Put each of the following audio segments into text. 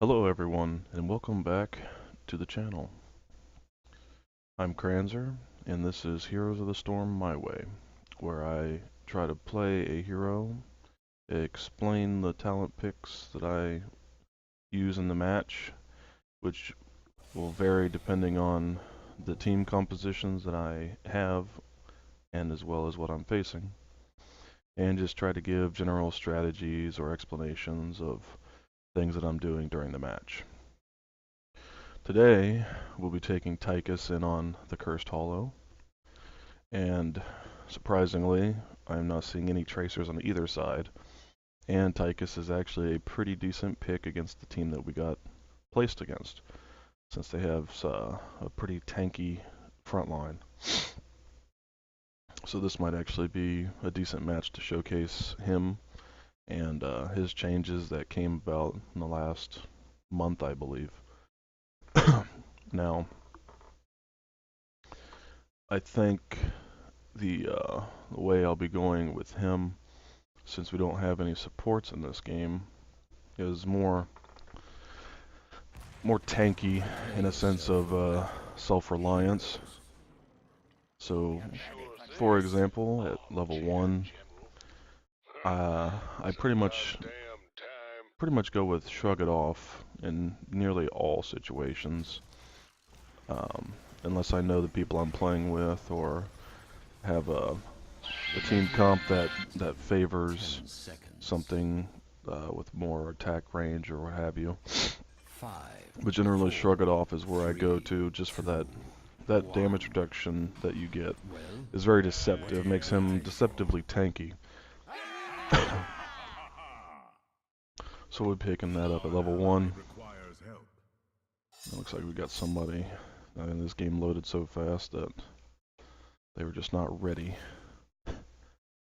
Hello everyone, and welcome back to the channel. I'm Kranzer, and this is Heroes of the Storm My Way, where I try to play a hero, explain the talent picks that I use in the match, which will vary depending on the team compositions that I have, and as well as what I'm facing, and just try to give general strategies or explanations of things that I'm doing during the match. Today, we'll be taking Tychus in on the Cursed Hollow, and surprisingly, I'm not seeing any tracers on either side, and Tychus is actually a pretty decent pick against the team that we got placed against, since they have a pretty tanky front line. So this might actually be a decent match to showcase him and his changes that came about in the last month, I believe. Now, I think the way I'll be going with him, since we don't have any supports in this game, is more tanky in a sense of self-reliance. So, for example, at level 1, I pretty much go with shrug it off in nearly all situations, um, unless I know the people I'm playing with or have a team comp that favors something with more attack range or what have you. But generally, shrug it off is where I go to just for that damage reduction that you get is very deceptive, makes him deceptively tanky. So we're picking that up at level 1. It looks like we got somebody. I mean, this game loaded so fast that they were just not ready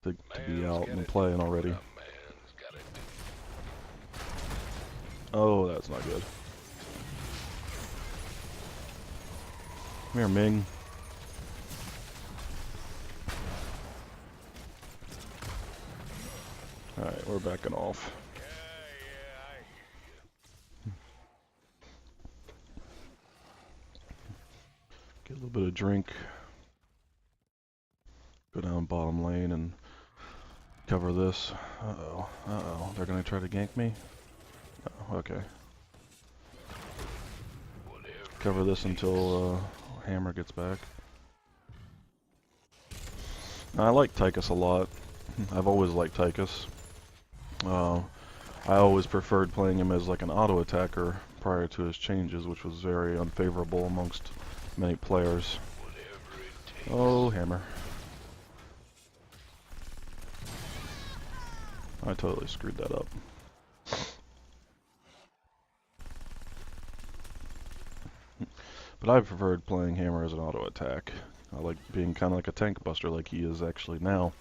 to be out and playing already. Oh, that's not good. Come here, Ming. Alright, we're backing off. Get a little bit of drink. Go down bottom lane and cover this. Uh-oh, uh-oh. They're gonna try to gank me? Oh, okay. Cover this until Hammer gets back. I like Tychus a lot. I've always liked Tychus. I always preferred playing him as like an auto attacker prior to his changes, which was very unfavorable amongst many players. Oh, Hammer. I totally screwed that up. But I preferred playing Hammer as an auto attack. I like being kind of like a tank buster like he is actually now.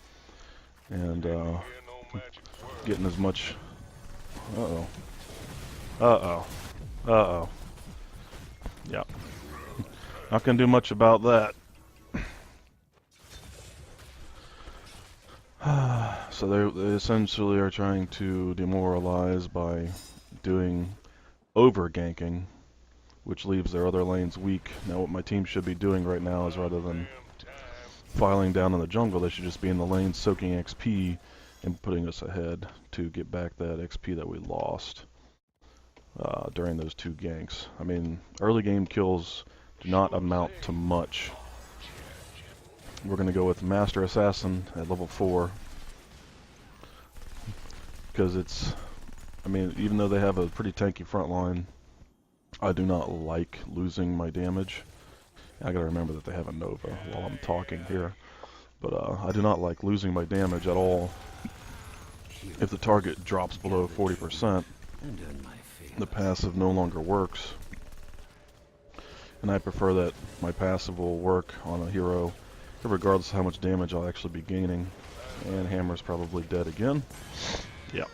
And getting as much... Uh-oh. Uh-oh. Uh-oh. Yeah. Not gonna do much about that. So they essentially are trying to demoralize by doing over-ganking, which leaves their other lanes weak. Now what my team should be doing right now is, rather than filing down in the jungle, they should just be in the lane soaking XP and putting us ahead to get back that XP that we lost during those two ganks. I mean, early game kills do not amount to much. We're going to go with Master Assassin at level 4 because it's, I mean, even though they have a pretty tanky front line, I do not like losing my damage. I gotta remember that they have a Nova while I'm talking here. But I do not like losing my damage at all. If the target drops below 40%, the passive no longer works. And I prefer that my passive will work on a hero regardless of how much damage I'll actually be gaining. And Hammer's probably dead again. Yeah.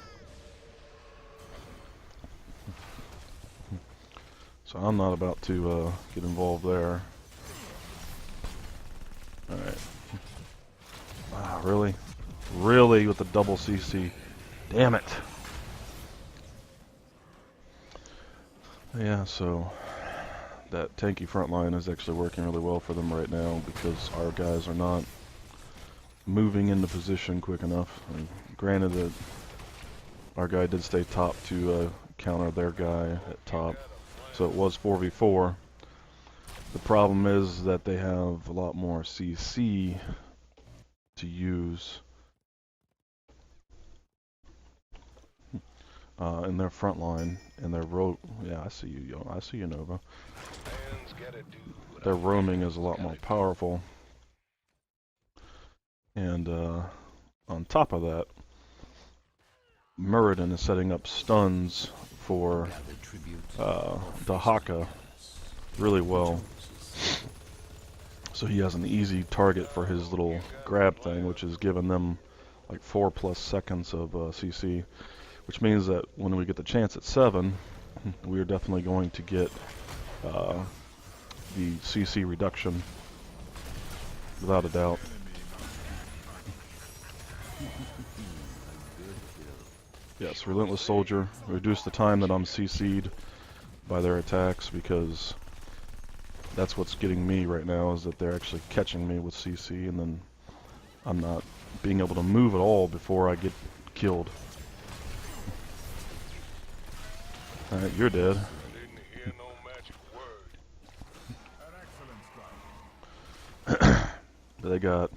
So I'm not about to get involved there. Alright. Wow, really? Really with the double CC? Damn it. Yeah, so that tanky front line is actually working really well for them right now because our guys are not moving into position quick enough. I mean, granted that our guy did stay top to counter their guy at top, so it was 4v4. The problem is that they have a lot more CC to use in their front line, and their yeah, I see you, I see you, Nova. Their roaming is a lot more powerful, and on top of that, Muradin is setting up stuns for Dahaka really well. So he has an easy target for his little grab thing, which is giving them like 4+ seconds of CC, which means that when we get the chance at 7, we are definitely going to get the CC reduction, without a doubt. Yes, Relentless Soldier. Reduce the time that I'm CC'd by their attacks, because that's what's getting me right now, is that they're actually catching me with CC, and then I'm not being able to move at all before I get killed. Alright, you're dead. But they got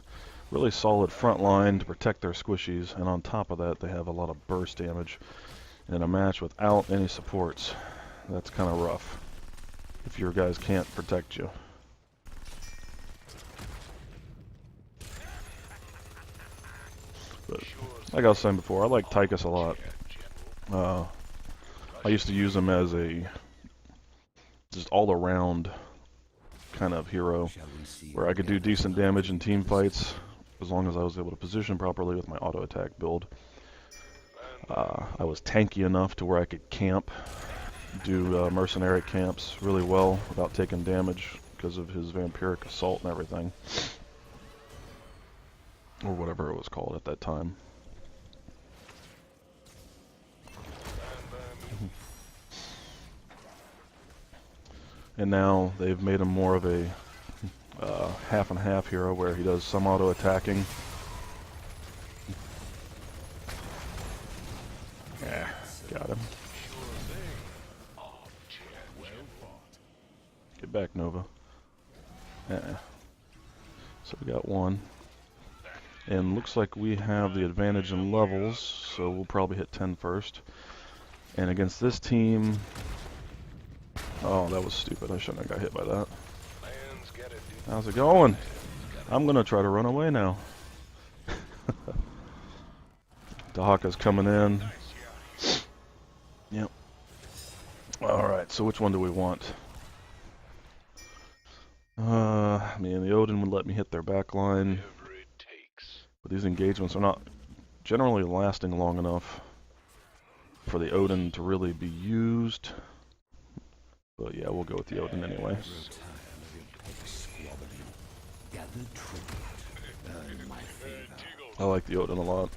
really solid front line to protect their squishies, and on top of that they have a lot of burst damage in a match without any supports. That's kind of rough if your guys can't protect you. But like I was saying before, I like Tychus a lot. I used to use him as a just all-around kind of hero, where I could do decent damage in team fights as long as I was able to position properly with my auto attack build. I was tanky enough to where I could camp, do mercenary camps really well without taking damage because of his vampiric assault and everything, or whatever it was called at that time. And now they've made him more of a half and half hero, where he does some auto attacking. Yeah, got him. Get back, Nova. So we got one. And looks like we have the advantage in levels, so we'll probably hit 10 first. And against this team... Oh, that was stupid. I shouldn't have got hit by that. How's it going? I'm going to try to run away now. Dahaka's coming in. Yep. Alright, so which one do we want? I mean, the Odin would let me hit their back line, but these engagements are not generally lasting long enough for the Odin to really be used. But yeah, we'll go with the Odin anyway. I like the Odin a lot.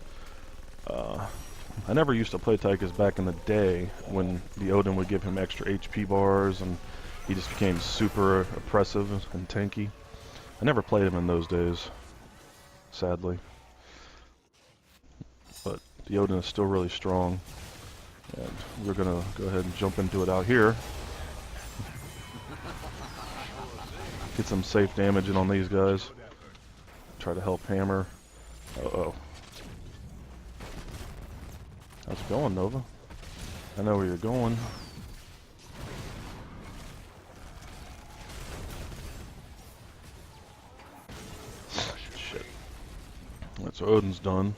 I never used to play Tychus back in the day when the Odin would give him extra HP bars and he just became super oppressive and tanky. I never played him in those days, sadly. But the Odin is still really strong, and we're gonna go ahead and jump into it out here. Get some safe damage in on these guys. Try to help hammer. Uh-oh. How's it going, Nova? I know where you're going. Shit. Alright, so Odin's done.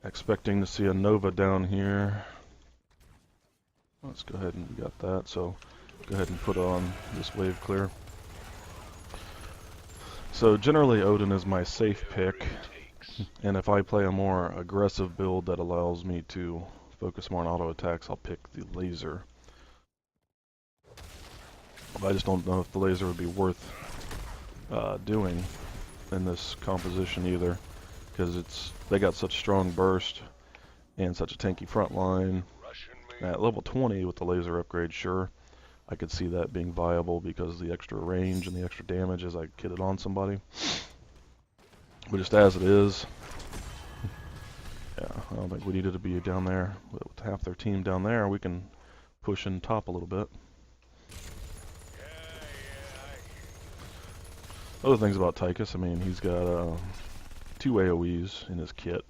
Expecting to see a Nova down here. Let's go ahead and we got that, so go ahead and put on this wave clear. So generally Odin is my safe pick, and if I play a more aggressive build that allows me to focus more on auto attacks, I'll pick the laser. But I just don't know if the laser would be worth doing in this composition either, because they got such strong burst and such a tanky front line. At level 20 with the laser upgrade, sure, I could see that being viable because of the extra range and the extra damage as I get it on somebody. But just as it is, yeah, I don't think we needed to be down there. But with half their team down there, we can push in top a little bit. Other things about Tychus, I mean, he's got 2 AoEs in his kit.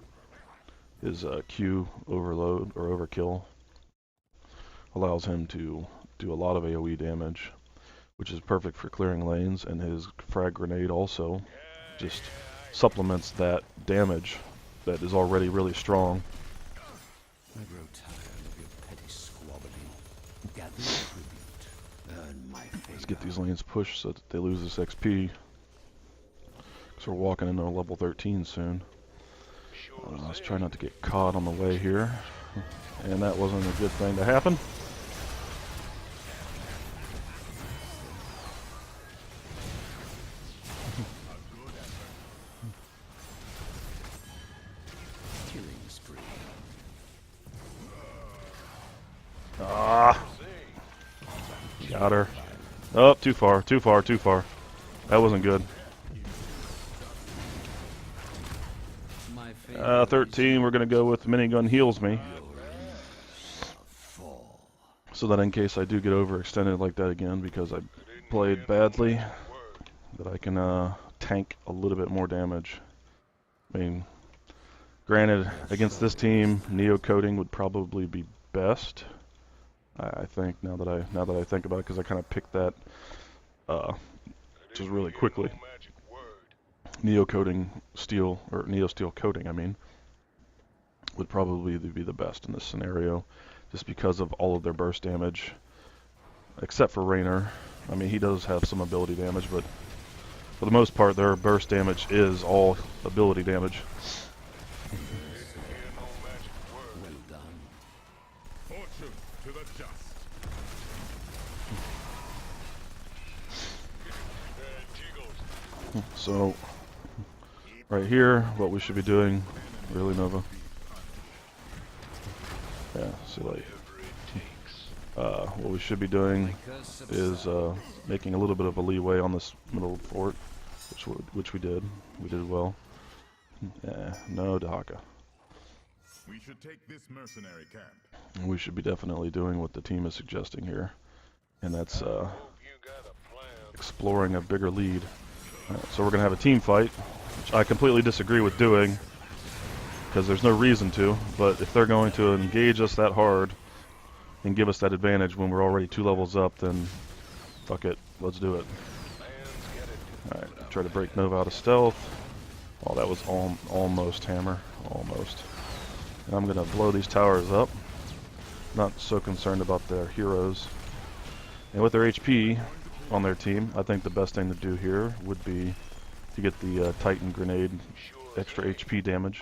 His Q overload or overkill allows him to do a lot of AoE damage, which is perfect for clearing lanes, and his frag grenade also just supplements that damage that is already really strong. I grow tired of your petty squabbling. Gather tribute. Earn my favor. Let's get these lanes pushed so that they lose this XP. So we're walking into level 13 soon. Let's try not to get caught on the way here. And that wasn't a good thing to happen. Ah! Got her. Oh, too far, too far, too far. That wasn't good. 13, we're going to go with minigun heals me. So that in case I do get overextended like that again because I played badly, that I can tank a little bit more damage. I mean, granted, against this team, neo-coding would probably be best. I think now that I think about it, because I kind of picked that just really quickly. Neo-coding steel, or neo-steel coating, I mean, would probably be the best in this scenario, just because of all of their burst damage, except for Raynor. I mean, he does have some ability damage, but for the most part, their burst damage is all ability damage. Well done. Fortune to the just. So, right here, what we should be doing, really, Nova? Yeah, see, like, what we should be doing is making a little bit of a leeway on this middle fort, which we did. We did well. Yeah, no Dahaka. We should take this mercenary camp. We should be definitely doing what the team is suggesting here, and that's exploring a bigger lead. So we're going to have a team fight, which I completely disagree with doing, because there's no reason to, but if they're going to engage us that hard and give us that advantage when we're already 2 levels up, then fuck it, let's do it. Alright, try to break Nova out of stealth. Oh, that was almost hammer, almost. And I'm going to blow these towers up. Not so concerned about their heroes. And with their HP on their team, I think the best thing to do here would be to get the Titan grenade extra HP damage.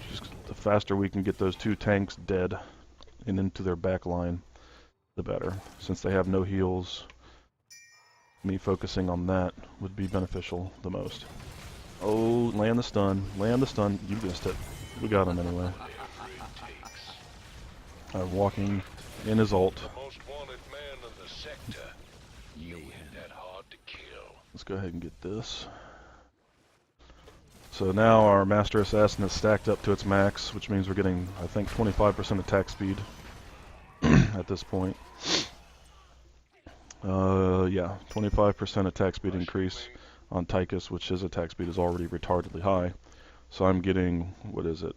Just the faster we can get those 2 tanks dead and into their back line, the better. Since they have no heals, me focusing on that would be beneficial the most. Oh, land the stun. Land the stun. You missed it. We got him anyway. Walking in his ult. Let's go ahead and get this. So now our Master Assassin is stacked up to its max, which means we're getting, I think, 25% attack speed at this point. Yeah, 25% attack speed increase on Tychus, which his attack speed is already retardedly high. So I'm getting, what is it?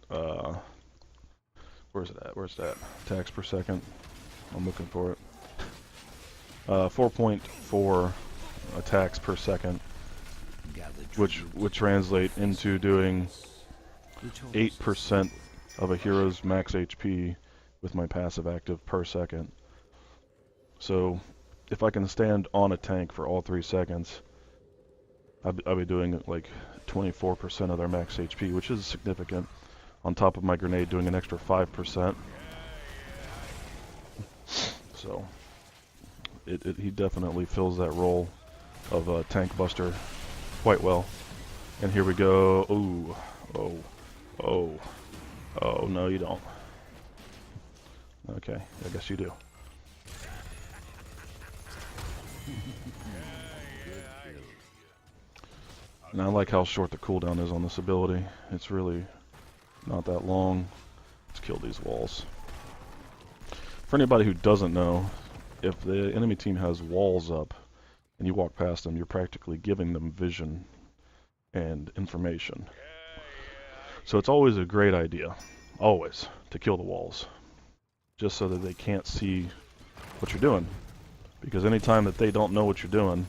Where's it at? Where's that? Attacks per second. I'm looking for it. 4.4 attacks per second, which would translate into doing 8% of a hero's max HP with my passive active per second. So if I can stand on a tank for all 3 seconds, I'll be doing like 24% of their max HP, which is significant. On top of my grenade doing an extra 5%. So he definitely fills that role of a tank buster quite well. And here we go. Ooh. Oh. Oh. Oh, no you don't. Okay, I guess you do. And I like how short the cooldown is on this ability. It's really not that long. Let's kill these walls. For anybody who doesn't know, if the enemy team has walls up and you walk past them, you're practically giving them vision and information. So it's always a great idea, always, to kill the walls, just so that they can't see what you're doing. Because anytime that they don't know what you're doing,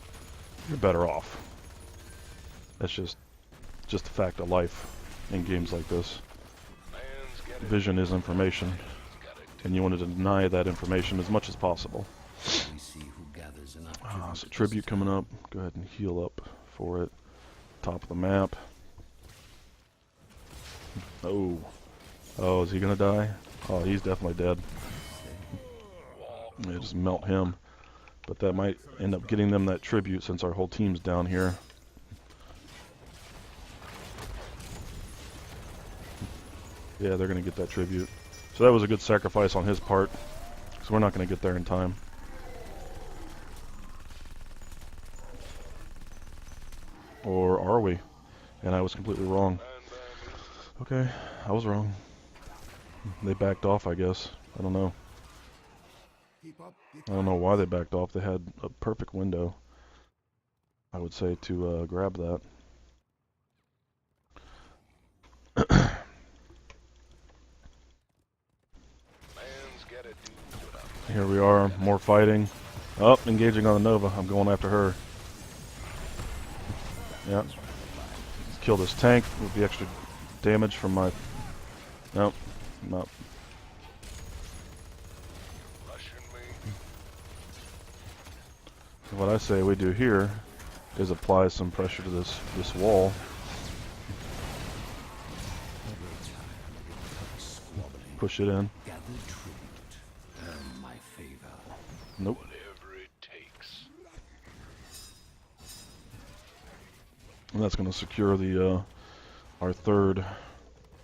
you're better off. That's just a fact of life in games like this. Vision is information, and you want to deny that information as much as possible. So tribute coming up. Go ahead and heal up for it. Top of the map. Oh, is he gonna die? Oh, he's definitely dead. Yeah, just melt him. But that might end up getting them that tribute since our whole team's down here. Yeah, they're going to get that tribute. So that was a good sacrifice on his part, because we're not going to get there in time. Or are we? And I was completely wrong. Okay, I was wrong. They backed off, I guess. I don't know. I don't know why they backed off. They had a perfect window, I would say, to grab that. Here we are, more fighting. Oh, engaging on the Nova. I'm going after her. Yeah. Kill this tank with the extra damage from my... Nope. Nope. What I say we do here is apply some pressure to this wall. Push it in. Nope. And that's going to secure the our third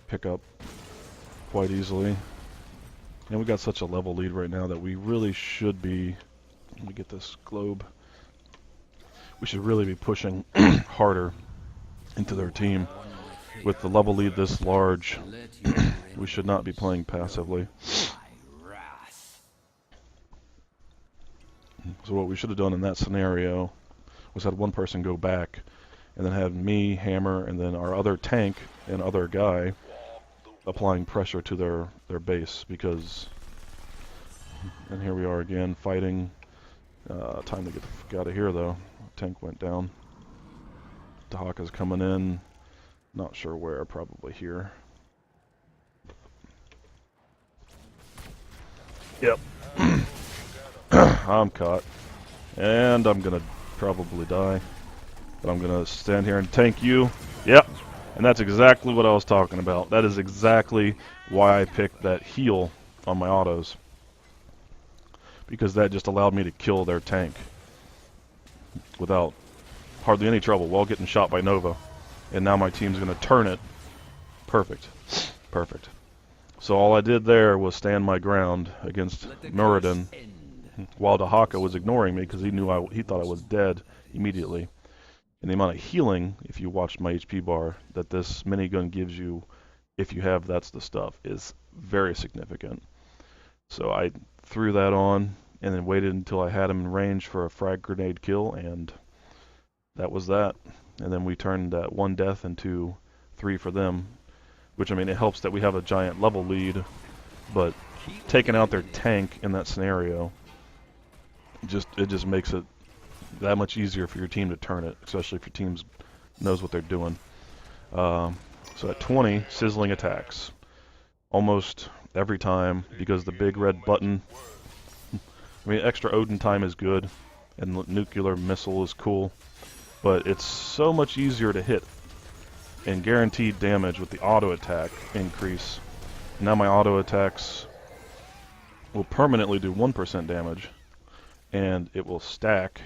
pickup quite easily. And we got such a level lead right now that we really should be... Let me get this globe. We should really be pushing harder into their team. With the level lead this large, we should not be playing passively. So what we should have done in that scenario was had one person go back and then had me, Hammer, and then our other tank and other guy applying pressure to their base, because... And here we are again, fighting. Time to get the fuck out of here, though. Tank went down. Tychus coming in. Not sure where, probably here. Yep. I'm caught. And I'm gonna probably die. But I'm gonna stand here and tank you. Yep. And that's exactly what I was talking about. That is exactly why I picked that heal on my autos. Because that just allowed me to kill their tank without hardly any trouble while getting shot by Nova. And now my team's going to turn it. Perfect. Perfect. So all I did there was stand my ground against Muradin while Tychus was ignoring me because he knew he thought I was dead immediately. And the amount of healing, if you watched my HP bar, that this minigun gives you, if you have That's the Stuff, is very significant. So I threw that on and then waited until I had him in range for a frag grenade kill, and that was that. And then we turned that one death into 3 for them, which, I mean, it helps that we have a giant level lead, but taking out their tank in that scenario, it just makes it that much easier for your team to turn it, especially if your team knows what they're doing. So at 20, sizzling attacks. Almost every time, because the big red button... I mean, extra Odin time is good, and nuclear missile is cool, but it's so much easier to hit and guaranteed damage with the auto attack increase. Now my auto attacks will permanently do 1% damage, and it will stack.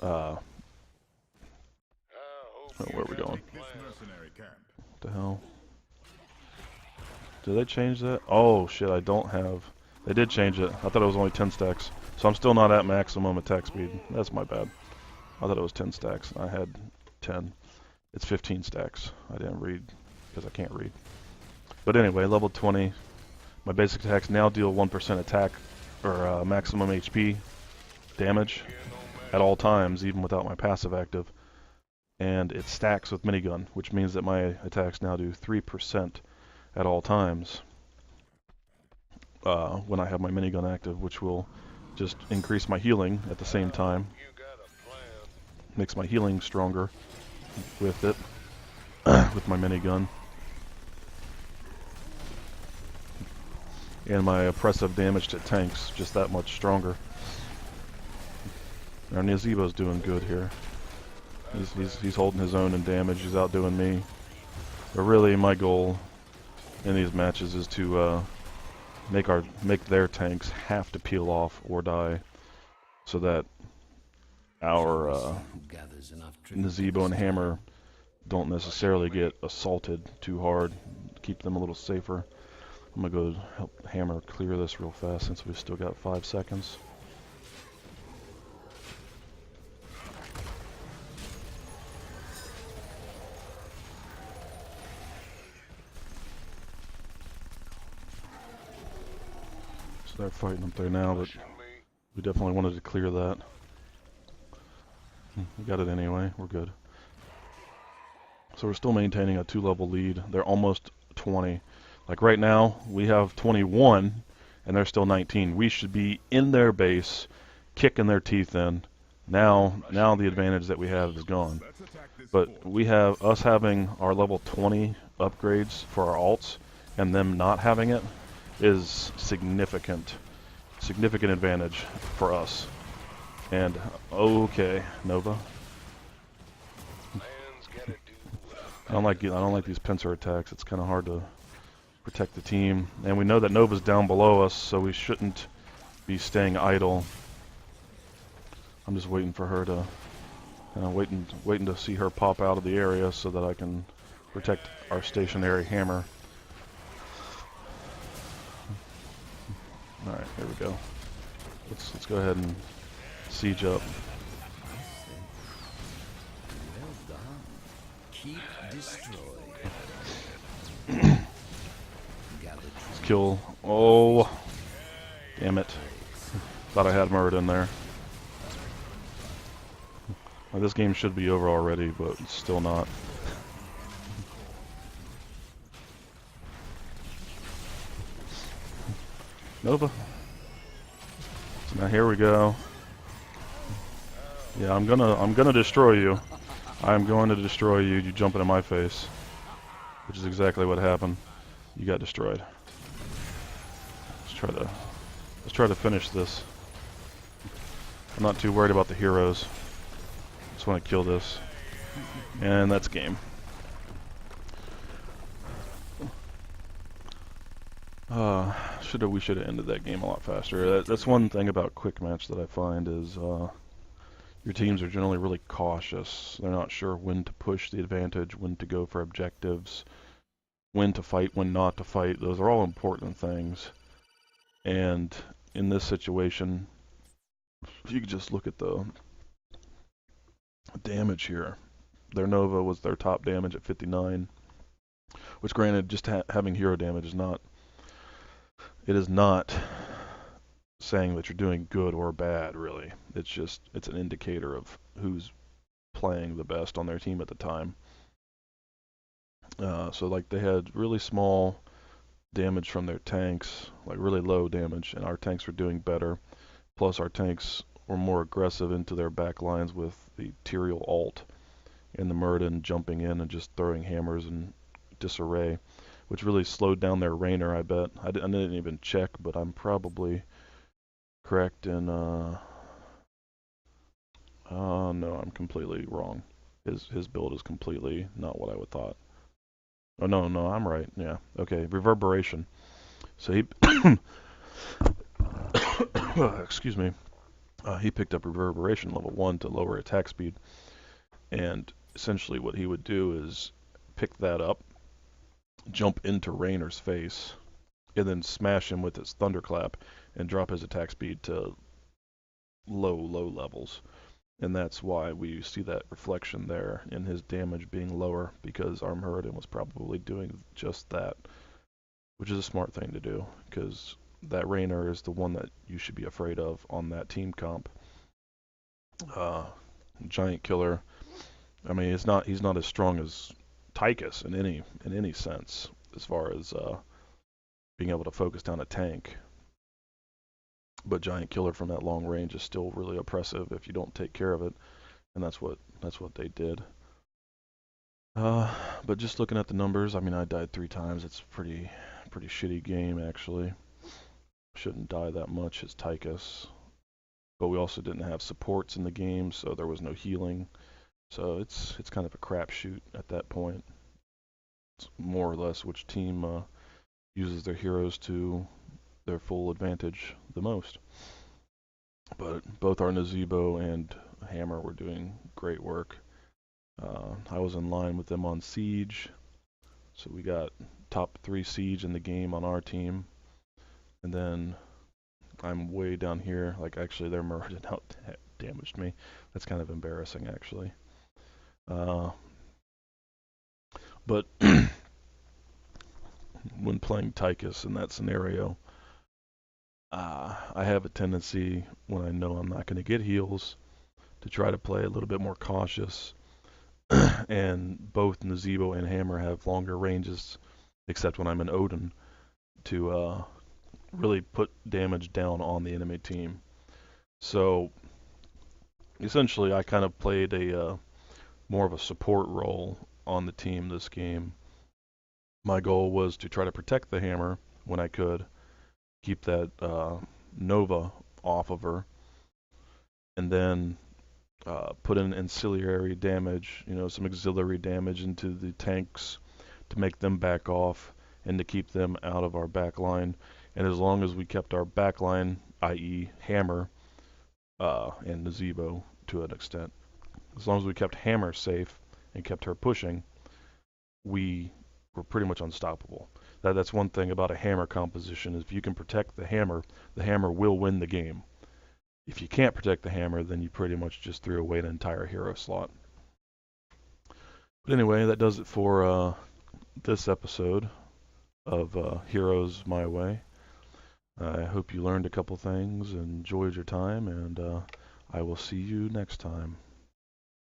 Where are we going? What the hell? Did they change that? Oh shit, I don't have... They did change it. I thought it was only 10 stacks. So I'm still not at maximum attack speed. That's my bad. I thought it was 10 stacks. I had 10. It's 15 stacks. I didn't read because I can't read. But anyway, level 20. My basic attacks now deal 1% attack or maximum HP damage at all times, even without my passive active. And it stacks with minigun, which means that my attacks now do 3% at all times when I have my minigun active, which will just increase my healing at the same time. Makes my healing stronger with it, with my minigun. And my oppressive damage to tanks just that much stronger. Our Nazebo's doing good here. He's holding his own in damage. He's outdoing me. But really, my goal in these matches is to make their tanks have to peel off or die, so that our Nazebo and Hammer don't necessarily get assaulted too hard. Keep them a little safer. I'm gonna go help Hammer clear this real fast since we've still got 5 seconds. So they're fighting up there now, but we definitely wanted to clear that. We got it anyway. We're good. So we're still maintaining a 2-level lead. They're almost 20. Like right now, we have 21, and they're still 19. We should be in their base, kicking their teeth in. Now the advantage that we have is gone. But we have us having our level 20 upgrades for our alts, and them not having it is significant advantage for us. And okay, Nova. I don't like these pincer attacks. It's kind of hard to protect the team, and we know that Nova's down below us, so we shouldn't be staying idle. I'm just waiting for her to, waiting to see her pop out of the area so that I can protect our stationary Hammer. All right, here we go. Let's go ahead and siege up. Well done. Keep destroyed. Let's kill. Oh, damn it! Thought I had Murd in there. Well, this game should be over already, but it's still not. Nova. So now here we go. Yeah, I'm gonna destroy you. I'm going to destroy you. You jumping in my face, which is exactly what happened. You got destroyed. Let's try to finish this. I'm not too worried about the heroes. Just want to kill this, and that's game. We should have ended that game a lot faster. That's one thing about quick match that I find is your teams are generally really cautious. They're not sure when to push the advantage, when to go for objectives, when to fight, when not to fight. Those are all important things. And in this situation, if you could just look at the damage here. Their Nova was their top damage at 59, which granted, just having hero damage is not, it is not saying that you're doing good or bad, really. It's an indicator of who's playing the best on their team at the time. So like they had really small damage from their tanks, like really low damage, and our tanks were doing better. Plus our tanks were more aggressive into their back lines with the Tyrial ult and the Murden jumping in and just throwing hammers in disarray, which really slowed down their Rainer, I bet. I didn't even check, but I'm probably correct in, no, I'm completely wrong. His build is completely not what I would thought. Oh, no, I'm right, yeah. Okay, Reverberation. So he, excuse me, he picked up Reverberation level 1 to lower attack speed, and essentially what he would do is pick that up, jump into Rainer's face, and then smash him with his thunderclap and drop his attack speed to low levels. And that's why we see that reflection there in his damage being lower, because Armhuridin was probably doing just that, which is a smart thing to do, because that Raynor is the one that you should be afraid of on that team comp. Giant Killer, I mean, he's not as strong as Tychus in any sense as far as being able to focus down a tank. But Giant Killer from that long range is still really oppressive if you don't take care of it, and that's what they did. But just looking at the numbers, I mean, I died 3 times. It's pretty shitty game actually. Shouldn't die that much as Tychus. But we also didn't have supports in the game, so there was no healing. So it's kind of a crapshoot at that point. It's more or less which team uses their heroes to their full advantage the most. But both our Nazebo and Hammer were doing great work. I was in line with them on Siege, so we got top 3 Siege in the game on our team. And then I'm way down here, like actually their Muradin out damaged me. That's kind of embarrassing actually. But when playing Tychus in that scenario, I have a tendency, when I know I'm not going to get heals, to try to play a little bit more cautious. And both Nazebo and Hammer have longer ranges, except when I'm in Odin, to really put damage down on the enemy team. So essentially, I kind of played a more of a support role on the team this game. My goal was to try to protect the Hammer when I could, keep that Nova off of her, and then put in ancillary damage, some auxiliary damage into the tanks to make them back off and to keep them out of our back line. And as long as we kept our back line, i.e. Hammer and Nazebo to an extent, as long as we kept Hammer safe and kept her pushing, we were pretty much unstoppable. That's one thing about a Hammer composition, is if you can protect the Hammer will win the game. If you can't protect the Hammer, then you pretty much just threw away an entire hero slot. But anyway, that does it for this episode of Heroes My Way. I hope you learned a couple things and enjoyed your time, and I will see you next time.